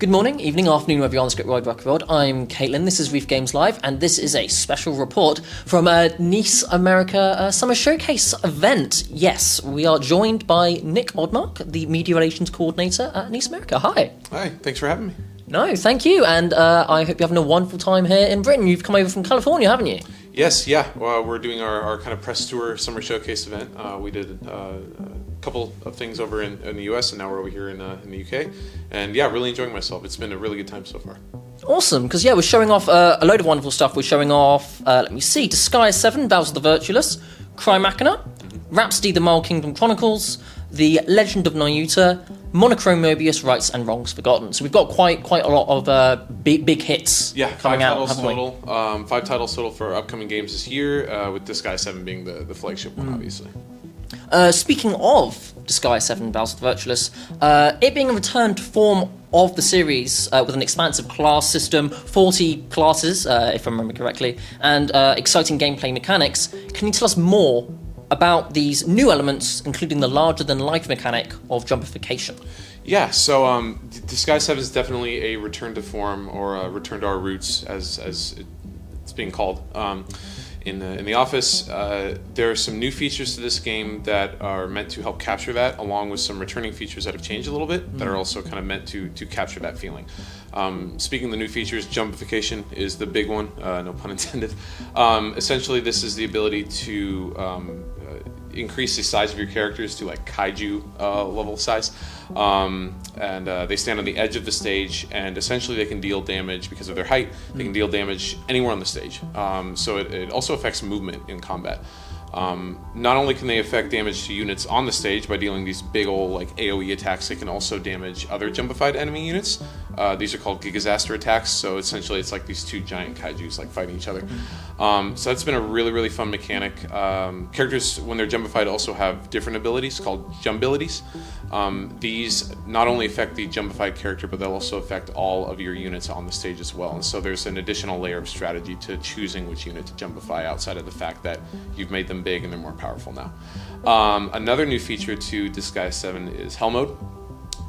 Good morning, evening, afternoon, wherever you're on the Script Wide Rock Road. I'm Kaitlyn, this is Reef Games Live, and this is a special report from NIS America Summer Showcase event. Yes, we are joined by Nick Odmark, the Media Relations Coordinator at NIS America. Hi. Hi, thanks for having me. No, thank you, and I hope you're having a wonderful time here in Britain. You've come over from California, haven't you? Yes, yeah. Well, we're doing our kind of press tour summer showcase event. We did a couple of things over in the US, and now we're over here in the UK. And yeah, really enjoying myself. It's been a really good time so far. Awesome, because yeah, we're showing off a load of wonderful stuff. We're showing off, let me see, Disgaea 7, Bowser the Virtuous, CRYMACHINA, Rhapsody the Mile Kingdom Chronicles, The Legend of Nyuta, Monochrome Mobius, Rights and Wrongs Forgotten. So we've got quite a lot of big hits coming out, haven't we? 5 titles total for upcoming games this year, with Disgaea 7 being the flagship one, obviously. Speaking of Disgaea 7, Bowser the Virtuous, it being a return to form of the series with an expansive class system, 40 classes, if I remember correctly, and exciting gameplay mechanics, can you tell us more about these new elements, including the larger-than-life mechanic of jumpification? Yeah, so Disgaea 7 is definitely a return to form, or a return to our roots, as it's being called in the office. There are some new features to this game that are meant to help capture that, along with some returning features that have changed a little bit, that are also kind of meant to capture that feeling. Speaking of the new features, jumpification is the big one, no pun intended. Essentially, this is the ability to increase the size of your characters to like kaiju level size, and they stand on the edge of the stage, and essentially they can deal damage because of their height. They can deal damage anywhere on the stage, so it also affects movement in combat. Not only can they affect damage to units on the stage by dealing these big old like AoE attacks, they can also damage other jumpified enemy units. These are called Gigazaster attacks, so essentially it's like these two giant kaijus like fighting each other. So that's been a really fun mechanic. Characters, when they're jumpified, also have different abilities called jumbilities. These not only affect the jumpified character, but they'll also affect all of your units on the stage as well. And so there's an additional layer of strategy to choosing which unit to jumpify outside of the fact that you've made them big and they're more powerful now. Another new feature to Disgaea 7 is Hell Mode.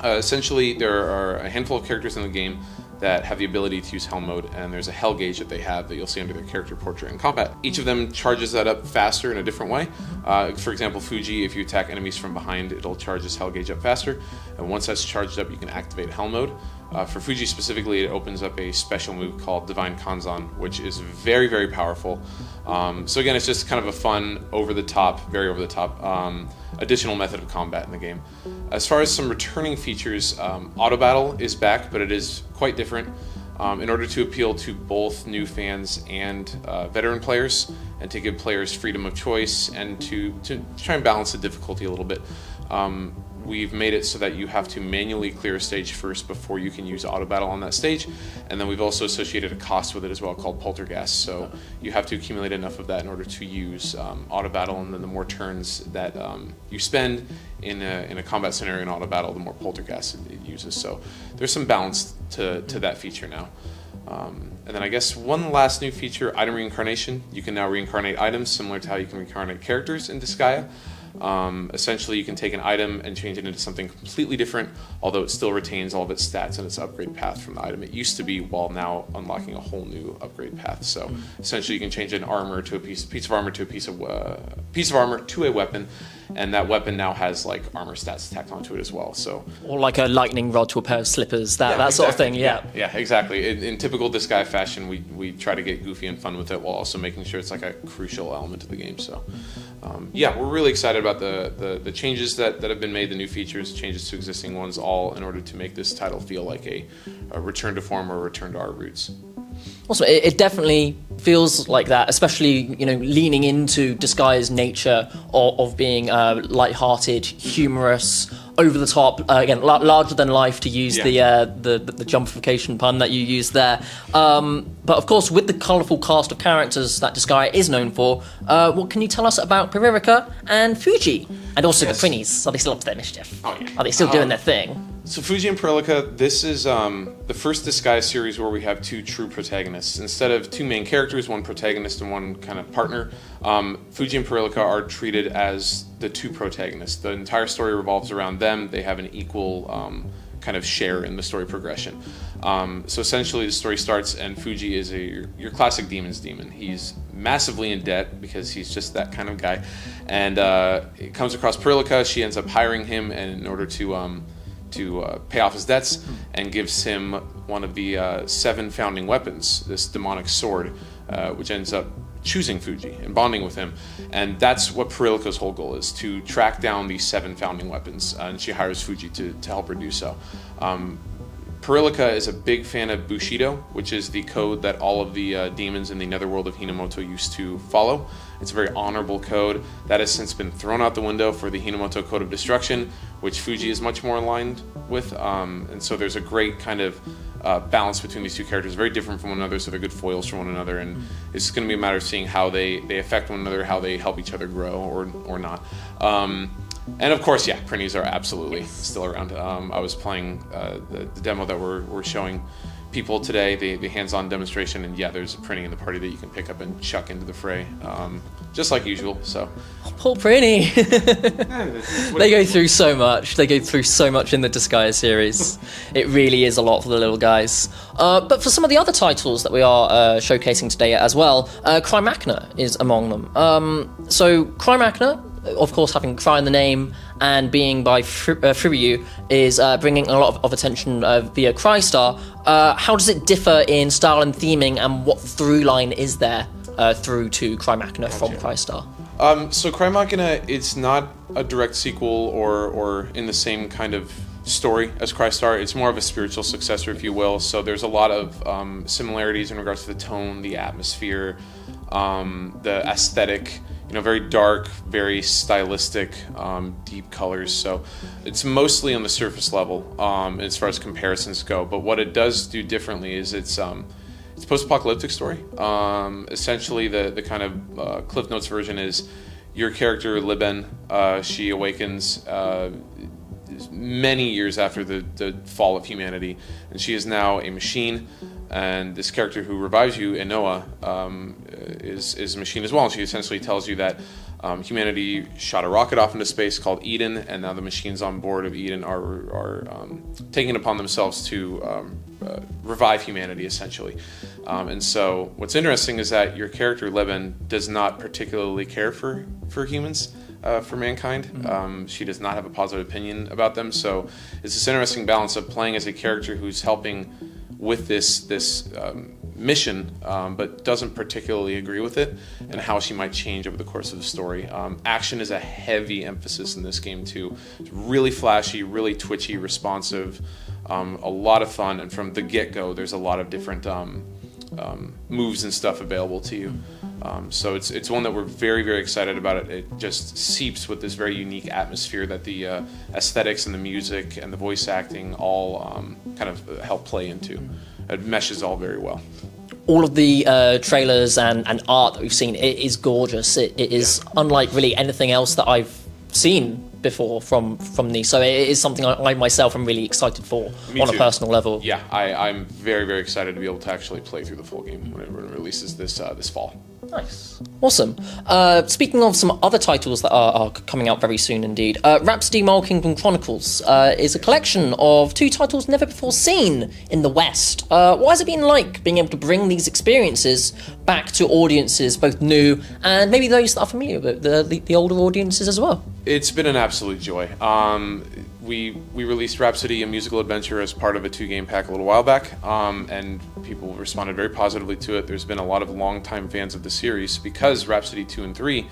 Essentially, there are a handful of characters in the game that have the ability to use Hell Mode, and there's a Hell gauge that they have that you'll see under their character portrait in combat. Each of them charges that up faster in a different way. For example, Fuji, if you attack enemies from behind, it'll charge this Hell gauge up faster, and once that's charged up, you can activate Hell Mode. For Fuji specifically, it opens up a special move called Divine Kanzan, which is very powerful. So again, it's just kind of a fun, very over-the-top additional method of combat in the game. As far as some returning features, Auto Battle is back, but it is quite different. In order to appeal to both new fans and veteran players, and to give players freedom of choice, and to try and balance the difficulty a little bit, we've made it so that you have to manually clear a stage first before you can use Auto Battle on that stage, and then we've also associated a cost with it as well called Poltergeist, so you have to accumulate enough of that in order to use Auto Battle, and then the more turns that you spend in a combat scenario in Auto Battle, the more Poltergeist it uses, so there's some balance to that feature now. And then I guess one last new feature, Item Reincarnation. You can now reincarnate items similar to how you can reincarnate characters in Disgaea. Essentially, you can take an item and change it into something completely different, although it still retains all of its stats and its upgrade path from the item it used to be, while now unlocking a whole new upgrade path. So essentially, you can change an armor to a piece of armor to a piece of armor to a weapon, and that weapon now has like armor stats tacked onto it as well. So, or like a lightning rod to a pair of slippers, that exactly. Sort of thing. Yeah, exactly. In typical Disgaea fashion, we try to get goofy and fun with it, while also making sure it's like a crucial element of the game. So, we're really excited about the changes that have been made, the new features, changes to existing ones, all in order to make this title feel like a return to form or a return to our roots. Also, it definitely feels like that, especially leaning into Disgaea's nature of being light-hearted, humorous, over the top, again larger than life, to use the jumpification pun that you used there. But of course, with the colourful cast of characters that Disgaea is known for, what can you tell us about Piririka and Fuji, and also the Prinnies? Are they still up to their mischief? Oh yeah. Are they still doing their thing? So Fuji and Piririka, this is the first Disgaea series where we have two true protagonists. Instead of two main characters, one protagonist and one kind of partner, Fuji and Piririka are treated as the two protagonists. The entire story revolves around them. They have an equal kind of share in the story progression. So essentially, the story starts, and Fuji is your classic demon's demon. He's massively in debt because he's just that kind of guy, and he comes across Perilika. She ends up hiring him, and in order to pay off his debts, and gives him one of the 7 founding weapons, this demonic sword, which ends up choosing Fuji and bonding with him. And that's what Perilika's whole goal is, to track down these 7 founding weapons, and she hires Fuji to help her do so. Perilika is a big fan of Bushido, which is the code that all of the demons in the netherworld of Hinamoto used to follow. It's a very honorable code that has since been thrown out the window for the Hinamoto Code of Destruction, which Fuji is much more aligned with. And so there's a great kind of balance between these two characters, very different from one another, so they're good foils for one another. And it's going to be a matter of seeing how they affect one another, how they help each other grow or not. And of course, yeah, printies are absolutely still around. I was playing the demo that we're showing people today, the hands-on demonstration, and yeah, there's a printing in the party that you can pick up and chuck into the fray, just like usual. So, poor Prinny. They go through so much. They go through so much in the Disgaea series. It really is a lot for the little guys. But for some of the other titles that we are showcasing today as well, CRYMACHINA is among them. So CRYMACHINA, of course, having Cry in the name and being by Furyu, is bringing a lot of attention via Crystar. How does it differ in style and theming, and what through line is there through to CRYMACHINA from Crystar? So CRYMACHINA, it's not a direct sequel or in the same kind of story as Crystar. It's more of a spiritual successor, if you will. So there's a lot of similarities in regards to the tone, the atmosphere, the aesthetic. Very dark, very stylistic, deep colors. So it's mostly on the surface level as far as comparisons go. But what it does do differently is it's a post-apocalyptic story. Essentially, the kind of Cliff Notes version is your character Liben. She awakens many years after the fall of humanity, and she is now a machine. And this character who revives you, Enoa, is a machine as well. And she essentially tells you that humanity shot a rocket off into space called Eden, and now the machines on board of Eden are taking it upon themselves to revive humanity, essentially. And so what's interesting is that your character, Leben, does not particularly care for humans. For mankind. She does not have a positive opinion about them. So it's this interesting balance of playing as a character who's helping with this mission, but doesn't particularly agree with it, and how she might change over the course of the story. Action is a heavy emphasis in this game too. It's really flashy, really twitchy, responsive, a lot of fun, and from the get-go there's a lot of different moves and stuff available to you. So it's one that we're very, very excited about. It just seeps with this very unique atmosphere that the aesthetics and the music and the voice acting all kind of help play into. It meshes all very well. All of the trailers and art that we've seen, it is gorgeous. It is unlike really anything else that I've seen before from NIS. So it is something I myself am really excited for on a personal level. Yeah, I'm very, very excited to be able to actually play through the full game when it releases this fall. Nice. Awesome. Speaking of some other titles that are coming out very soon indeed, Rhapsody Mole Kingdom Chronicles is a collection of 2 titles never before seen in the West. What has it been like being able to bring these experiences back to audiences, both new and maybe those that are familiar with the older audiences as well? It's been an absolute joy. We released Rhapsody, a musical adventure, as part of a 2-game pack a little while back, and people responded very positively to it. There's been a lot of longtime fans of the series because Rhapsody 2 and 3,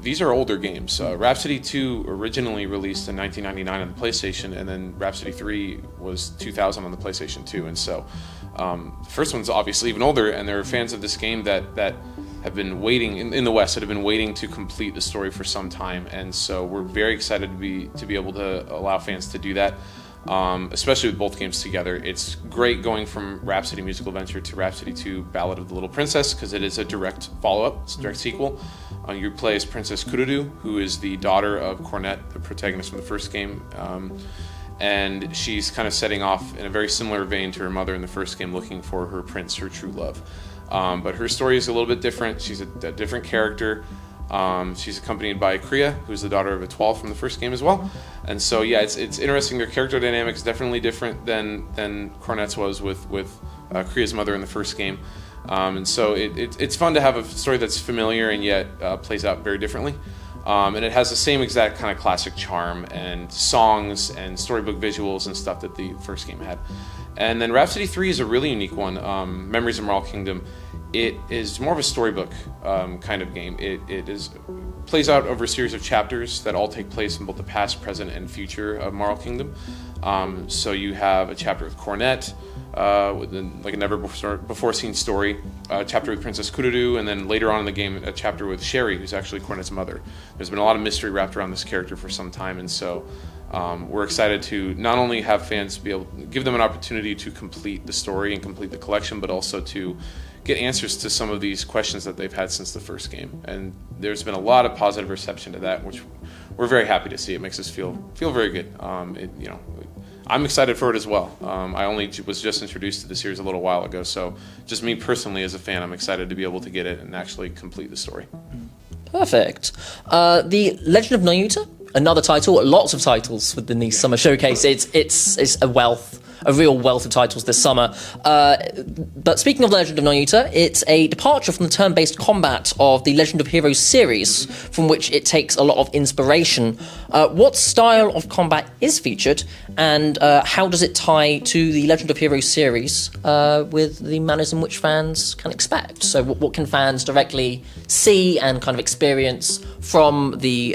these are older games. Rhapsody 2 originally released in 1999 on the PlayStation, and then Rhapsody 3 was 2000 on the PlayStation 2. And so the first one's obviously even older, and there are fans of this game that have been waiting in the West, that have been waiting to complete the story for some time, and so we're very excited to be able to allow fans to do that, especially with both games together. It's great going from Rhapsody Musical Adventure to Rhapsody 2 Ballad of the Little Princess, because it is a direct follow-up, it's a direct sequel. You play as Princess Kurudu, who is the daughter of Cornet, the protagonist from the first game, and she's kind of setting off in a very similar vein to her mother in the first game, looking for her prince, her true love. But her story is a little bit different. She's a different character. She's accompanied by Kriya, who's the daughter of Etoile from the first game as well. And so, yeah, it's interesting. Their character dynamic is definitely different than Cornet's was with Kriya's mother in the first game. And so it's fun to have a story that's familiar and yet plays out very differently. And it has the same exact kind of classic charm and songs and storybook visuals and stuff that the first game had. And then Rhapsody 3 is a really unique one, Memories of Marl Kingdom. It is more of a storybook kind of game. It plays out over a series of chapters that all take place in both the past, present, and future of Marl Kingdom. So you have a chapter with Cornet, with like a never-before-seen story, a chapter with Princess Kururu, and then later on in the game, a chapter with Sherry, who's actually Cornet's mother. There's been a lot of mystery wrapped around this character for some time, and so we're excited to not only have fans be able to give them an opportunity to complete the story and complete the collection, but also to get answers to some of these questions that they've had since the first game. And there's been a lot of positive reception to that, which we're very happy to see. It makes us feel very good. I'm excited for it as well. I only was just introduced to the series a little while ago, so just me personally as a fan, I'm excited to be able to get it and actually complete the story. Perfect. The Legend of Nayuta, another title. Lots of titles with the NIS Summer Showcase. It's a real wealth of titles this summer. But speaking of Legend of Nayuta, it's a departure from the turn-based combat of the Legend of Heroes series, from which it takes a lot of inspiration. What style of combat is featured, and how does it tie to the Legend of Heroes series with the manners in which fans can expect? So what can fans directly see and kind of experience from the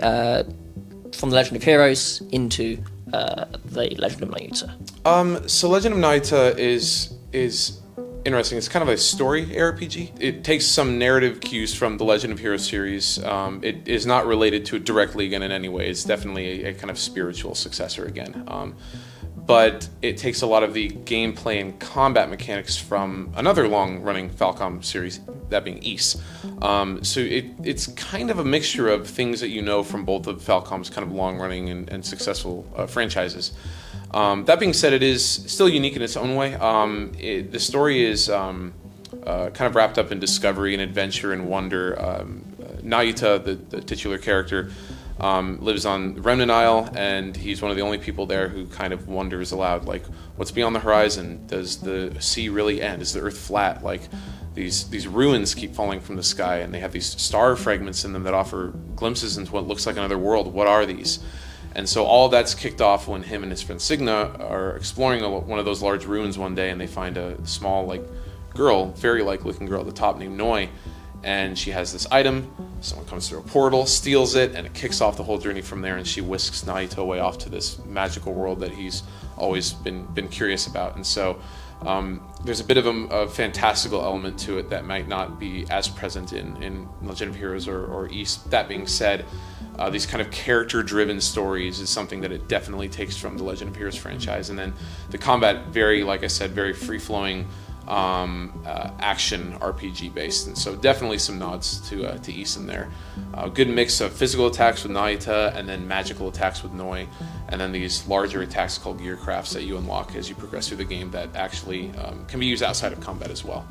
Legend of Heroes into the Legend of Nayuta? So Legend of Nayuta is interesting. It's kind of a story RPG. It takes some narrative cues from the Legend of Heroes series. It is not related to it directly again in any way. It's definitely a kind of spiritual successor again. But it takes a lot of the gameplay and combat mechanics from another long-running Falcom series, that being Ys. So it's kind of a mixture of things that you know from both of Falcom's kind of long-running and successful franchises. That being said, it is still unique in its own way. The story is kind of wrapped up in discovery and adventure and wonder. Nayuta, the titular character, lives on Remnant Isle, and he's one of the only people there who kind of wonders aloud, like, what's beyond the horizon? Does the sea really end? Is the earth flat? Like, these ruins keep falling from the sky, and they have these star fragments in them that offer glimpses into what looks like another world. What are these? And so all that's kicked off when him and his friend Signa are exploring one of those large ruins one day, and they find a small, like, girl, fairy-like looking girl at the top named Noi. And she has this item, someone comes through a portal, steals it, and it kicks off the whole journey from there, and she whisks Nayuta away off to this magical world that he's always been curious about. And so there's a bit of a fantastical element to it that might not be as present in Legend of Heroes or Ys. That being said, these kind of character-driven stories is something that it definitely takes from the Legend of Heroes franchise. And then the combat, like I said, very free-flowing, action RPG based, and so definitely some nods to Ys in there. Good mix of physical attacks with Nayuta and then magical attacks with Noi, and then these larger attacks called gear crafts that you unlock as you progress through the game that actually can be used outside of combat as well.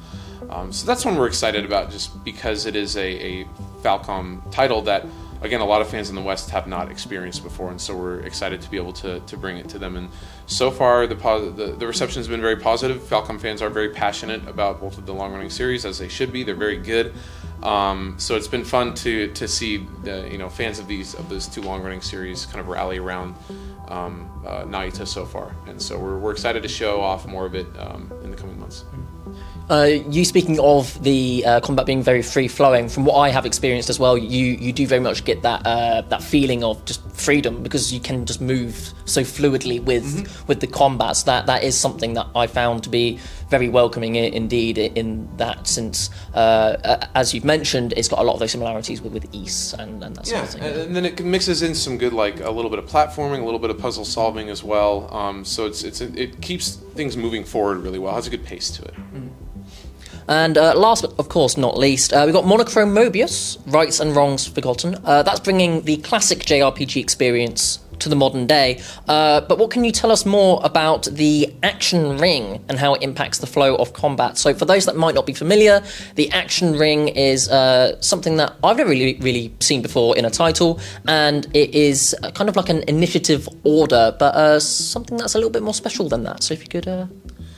So that's one we're excited about, just because it is a Falcom title that, again, a lot of fans in the West have not experienced before, and so we're excited to be able to bring it to them. And so far, the reception has been very positive. Falcom fans are very passionate about both of the long-running series, as they should be. They're very good. So it's been fun to see fans of those two long-running series kind of rally around Nayuta so far, and so we're excited to show off more of it in the coming months. You speaking of the combat being very free-flowing, from what I have experienced as well, you do very much get that feeling of just freedom, because you can just move so fluidly with the combats. That is something that I found to be very welcoming indeed in that, since as you've mentioned, it's got a lot of those similarities with Ys and that sort of thing. And then it mixes in some good, like a little bit of platforming, a little bit of puzzle solving as well. So it keeps things moving forward really well. It has a good pace to it. And last but of course not least, we've got Monochrome Mobius, Rights and Wrongs Forgotten. That's bringing the classic JRPG experience to the modern day. But what can you tell us more about the action ring and how it impacts the flow of combat? So for those that might not be familiar, the action ring is something that I've never really seen before in a title, and it is kind of like an initiative order, but something that's a little bit more special than that. So if you could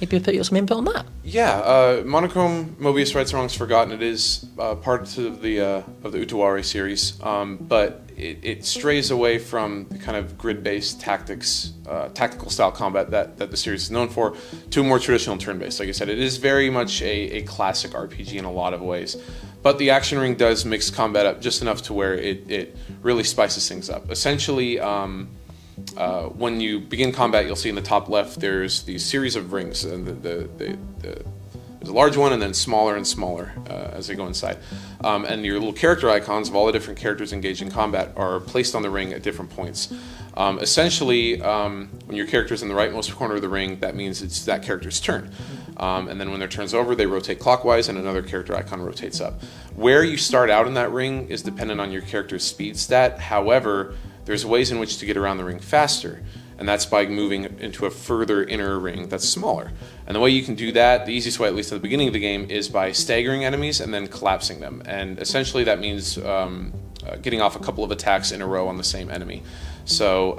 maybe put some input on that. Yeah, Monochrome Mobius Rights and Wrongs Forgotten. It is part of the Utawari series, but it strays away from the kind of grid-based tactical style combat that the series is known for, to a more traditional turn-based. Like I said, it is very much a classic RPG in a lot of ways. But the action ring does mix combat up just enough to where it really spices things up. Essentially, when you begin combat, you'll see in the top left there's these series of rings, and there's a large one and then smaller and smaller as they go inside. And your little character icons of all the different characters engaged in combat are placed on the ring at different points. Essentially, when your character's in the rightmost corner of the ring, that means it's that character's turn. And then when their turn's over, they rotate clockwise and another character icon rotates up. Where you start out in that ring is dependent on your character's speed stat. However, there's ways in which to get around the ring faster, and that's by moving into a further inner ring that's smaller. And the way you can do that, the easiest way, at least at the beginning of the game, is by staggering enemies and then collapsing them. And essentially that means getting off a couple of attacks in a row on the same enemy. So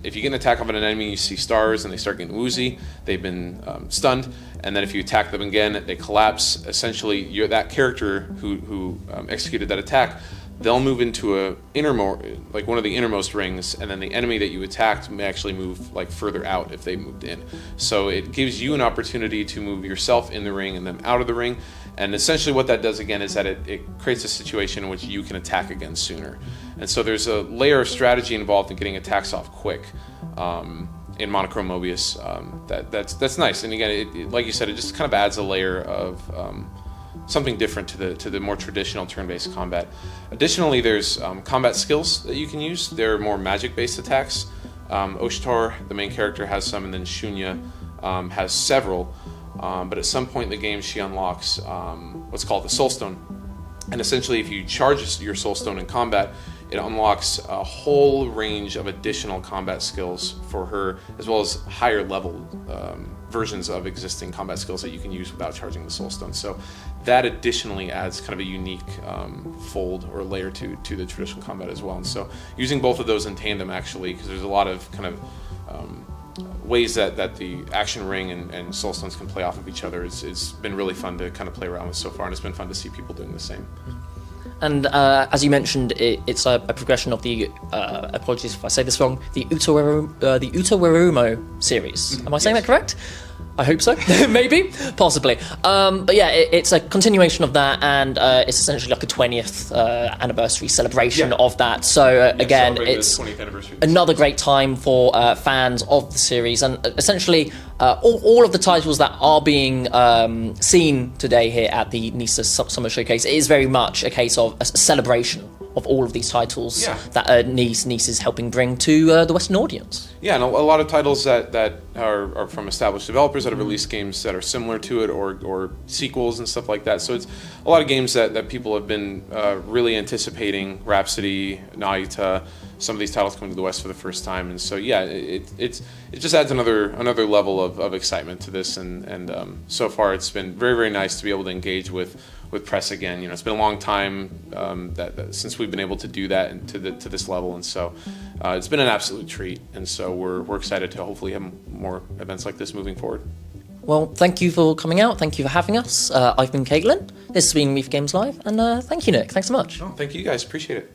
if you get an attack off an enemy, you see stars and they start getting woozy, they've been stunned, and then if you attack them again, they collapse. Essentially, you're that character who executed that attack, they'll move into one of the innermost rings, and then the enemy that you attacked may actually move further out if they moved in. So it gives you an opportunity to move yourself in the ring and then out of the ring. And essentially what that does again is that it creates a situation in which you can attack again sooner. And so there's a layer of strategy involved in getting attacks off quick in Monochrome Mobius. That's nice. And again, like you said, it just kind of adds a layer of something different to the more traditional turn-based combat. Additionally, there's combat skills that you can use. They're more magic-based attacks. Oshtor, the main character, has some, and then Shunya has several. But at some point in the game, she unlocks what's called the Soul Stone. And essentially, if you charge your Soul Stone in combat, it unlocks a whole range of additional combat skills for her, as well as higher level versions of existing combat skills that you can use without charging the Soul Stone. So that additionally adds kind of a unique fold or layer to the traditional combat as well. And so using both of those in tandem, actually, because there's a lot of kind of ways that the action ring and Soul Stones can play off of each other. It's been really fun to kind of play around with so far, and it's been fun to see people doing the same. And as you mentioned, it's a progression of the, apologies if I say this wrong, the Utawarumo series. Am I saying that correct? I hope so. Maybe, possibly. But yeah, it's a continuation of that, and it's essentially like a 20th anniversary celebration of that. So again, it's another great time for fans of the series, and essentially all of the titles that are being seen today here at the NIS Summer Showcase is very much a case of a celebration of all of these titles that NIS is helping bring to the Western audience. Yeah, and a lot of titles that are from established developers that have released games that are similar to it, or sequels and stuff like that. So it's a lot of games that people have been really anticipating. Rhapsody, Naita, some of these titles coming to the West for the first time. And so yeah, it just adds another level of excitement to this. And so far it's been very, very nice to be able to engage with press again. You know, it's been a long time that since we've been able to do that and to this level, and so it's been an absolute treat. And so we're excited to hopefully have more events like this moving forward. Well, thank you for coming out. Thank you for having us. I've been Kaitlyn. This has been Reef Games Live, and thank you, Nick. Thanks so much. Oh, thank you guys. Appreciate it.